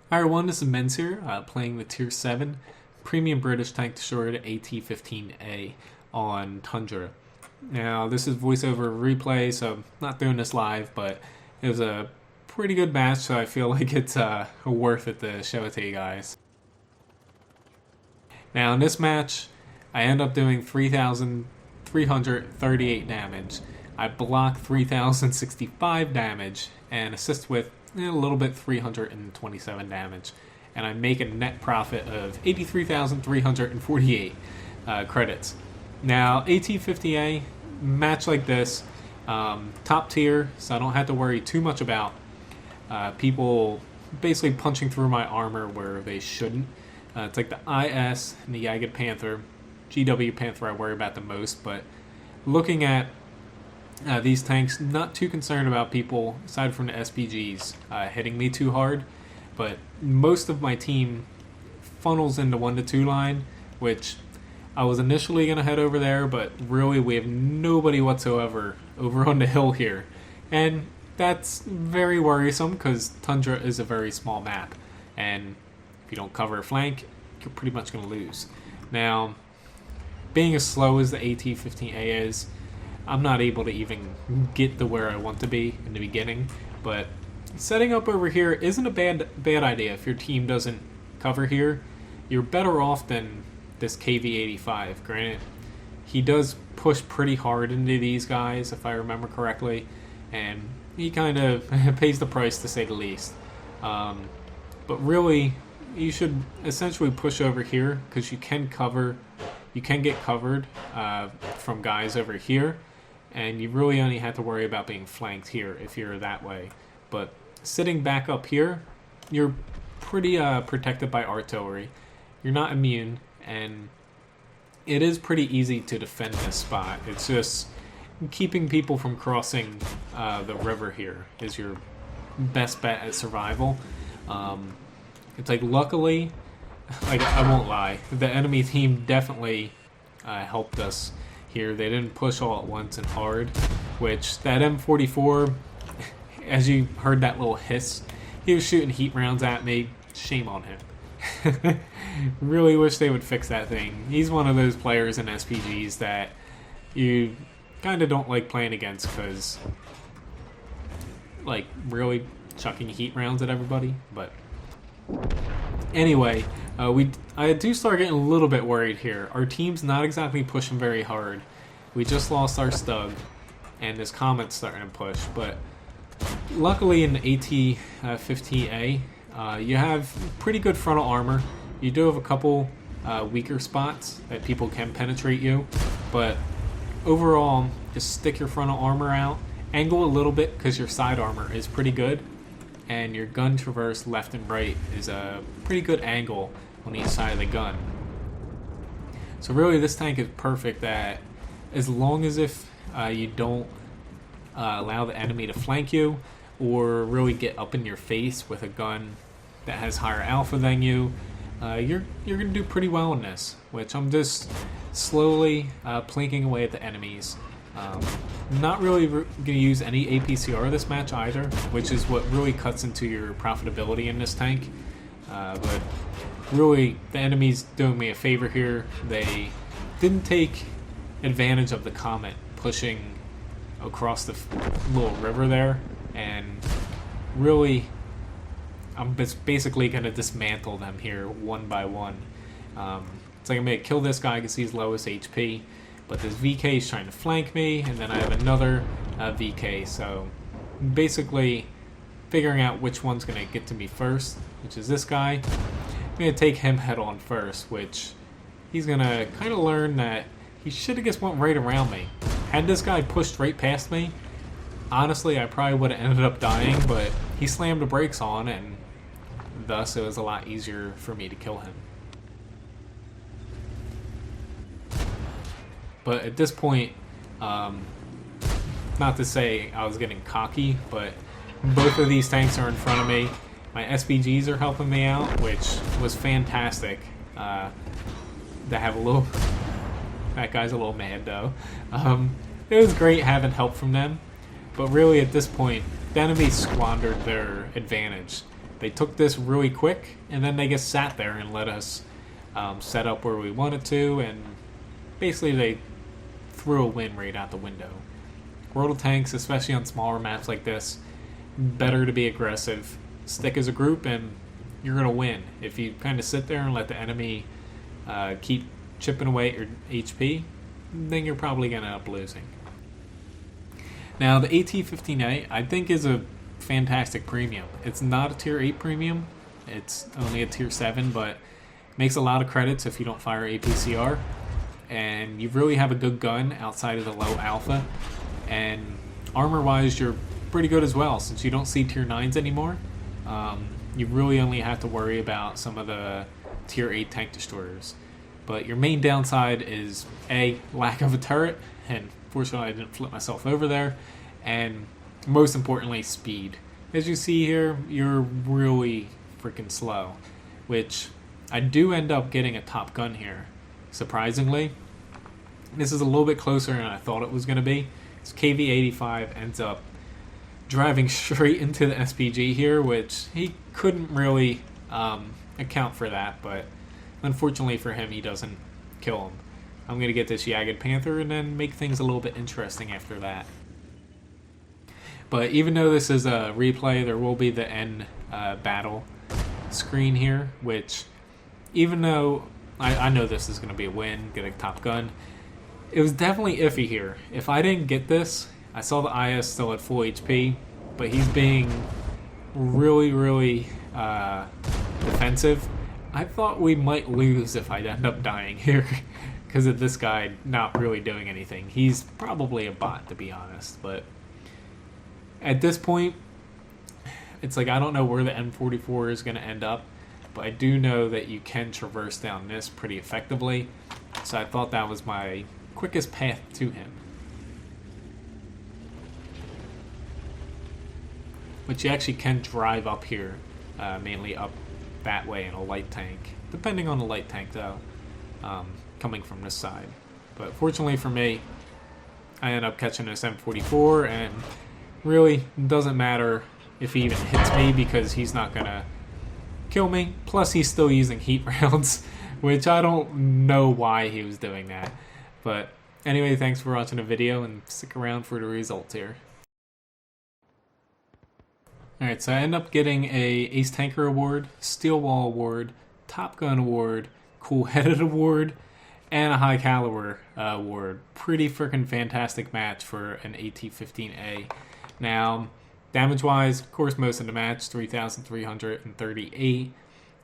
Hi everyone, this is Menz here, playing the Tier 7 Premium British Tank Destroyer AT-15a on Tundra. Now, this is voiceover replay, so I'm not doing this live, but it was a pretty good match, so I feel like it's worth it to show it to you guys. Now, in this match, I end up doing 3,338 damage. I block 3,065 damage and assist with a little bit 327 damage, and I make a net profit of 83,348 credits. Now, AT-50A match like this, top tier, so I don't have to worry too much about people basically punching through my armor where they shouldn't. It's like the IS and the Jagged Panther, GW Panther I worry about the most, but looking at these tanks, not too concerned about people, aside from the SPGs, hitting me too hard. But most of my team funnels into 1 to 2 line, which I was initially going to head over there, but really we have nobody whatsoever over on the hill here. And that's very worrisome because Tundra is a very small map. And if you don't cover a flank, you're pretty much going to lose. Now, being as slow as the AT-15A is, I'm not able to even get to where I want to be in the beginning, but setting up over here isn't a bad idea if your team doesn't cover here. You're better off than this KV-85. Granted, he does push pretty hard into these guys, if I remember correctly, and he kind of pays the price to say the least. But really, you should essentially push over here because you can get covered from guys over here. And you really only have to worry about being flanked here if you're that way. But sitting back up here, you're pretty protected by artillery. You're not immune, and it is pretty easy to defend this spot. It's just keeping people from crossing the river here is your best bet at survival. It's like, luckily, like, I won't lie, the enemy team definitely helped us here. They didn't push all at once and hard, which that M44, as you heard that little hiss, he was shooting heat rounds at me. Shame on him. Really wish they would fix that thing. He's one of those players in SPGs that you kind of don't like playing against because, like, really chucking heat rounds at everybody. But anyway, I do start getting a little bit worried here. Our team's not exactly pushing very hard. We just lost our Stug, and this Comet's starting to push. But luckily in the AT-15A, you have pretty good frontal armor. You do have a couple weaker spots that people can penetrate you, but overall, just stick your frontal armor out, angle a little bit because your side armor is pretty good, and your gun traverse left and right is a pretty good angle on each side of the gun. So really this tank is perfect that as long as if you don't allow the enemy to flank you or really get up in your face with a gun that has higher alpha than you, you're going to do pretty well in this, which I'm just slowly plinking away at the enemies. Not really going to use any APCR this match either, which is what really cuts into your profitability in this tank. But really, the enemy's doing me a favor here. They didn't take advantage of the Comet pushing across the little river there, and really, I'm basically going to dismantle them here one by one. It's like I'm going to kill this guy because he's lowest HP, but this VK is trying to flank me, and then I have another VK, so basically figuring out which one's going to get to me first, which is this guy. I'm going to take him head on first, which he's going to kind of learn that he should have just went right around me. Had this guy pushed right past me, honestly, I probably would have ended up dying, but he slammed the brakes on, and thus it was a lot easier for me to kill him. But at this point, not to say I was getting cocky, but both of these tanks are in front of me. My SPGs are helping me out, which was fantastic. To have a little... That guy's a little mad, though. It was great having help from them, but really at this point, the enemy squandered their advantage. They took this really quick, and then they just sat there and let us set up where we wanted to, and basically they threw a win rate out the window. World of Tanks, especially on smaller maps like this, better to be aggressive, stick as a group, and you're going to win. If you kind of sit there and let the enemy keep chipping away at your HP, then you're probably going to end up losing. Now, the AT-15a, I think, is a fantastic premium. It's not a tier 8 premium, it's only a tier 7, but makes a lot of credits if you don't fire APCR, and you really have a good gun outside of the low alpha, and armor wise you're pretty good as well. Since you don't see tier 9s anymore, you really only have to worry about some of the tier 8 tank destroyers. But your main downside is A, lack of a turret, and fortunately I didn't flip myself over there, and most importantly, speed. As you see here, you're really freaking slow, which I do end up getting a top gun here, surprisingly. This is a little bit closer than I thought it was going to be. This KV-85 ends up driving straight into the SPG here, which he couldn't really account for that, but unfortunately for him, he doesn't kill him. I'm going to get this Jagged Panther and then make things a little bit interesting after that. But even though this is a replay, there will be the end battle screen here, which even though I know this is going to be a win, get a top gun, it was definitely iffy here. If I didn't get this, I saw the IS still at full HP, but he's being really defensive. I thought we might lose if I'd end up dying here because of this guy not really doing anything. He's probably a bot, to be honest, but at this point, it's like I don't know where the M44 is going to end up, but I do know that you can traverse down this pretty effectively, so I thought that was my quickest path to him. But you actually can drive up here, mainly up that way in a light tank, depending on the light tank though, coming from this side. But fortunately for me, I end up catching this M44, and really doesn't matter if he even hits me because he's not gonna kill me. Plus he's still using heat rounds, which I don't know why he was doing that. But anyway, thanks for watching the video and stick around for the results here. Alright, so I end up getting a Ace Tanker Award, Steel Wall Award, Top Gun Award, Cool Headed Award, and a High Caliber Award. Pretty freaking fantastic match for an AT-15a. Now, damage-wise, of course, most of the match, 3,338.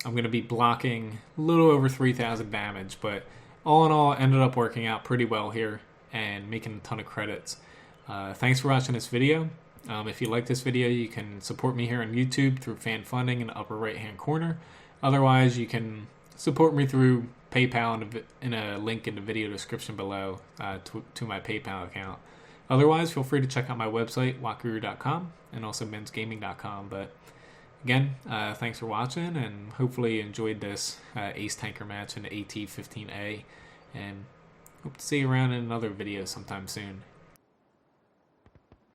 I'm going to be blocking a little over 3,000 damage, but all in all, ended up working out pretty well here and making a ton of credits. Thanks for watching this video. If you like this video, you can support me here on YouTube through fan funding in the upper right-hand corner. Otherwise, you can support me through PayPal in a link in the video description below to my PayPal account. Otherwise, feel free to check out my website, wakuru.com, and also menzgaming.com. But again, thanks for watching, and hopefully you enjoyed this Ace Tanker match in the AT-15a, and hope to see you around in another video sometime soon.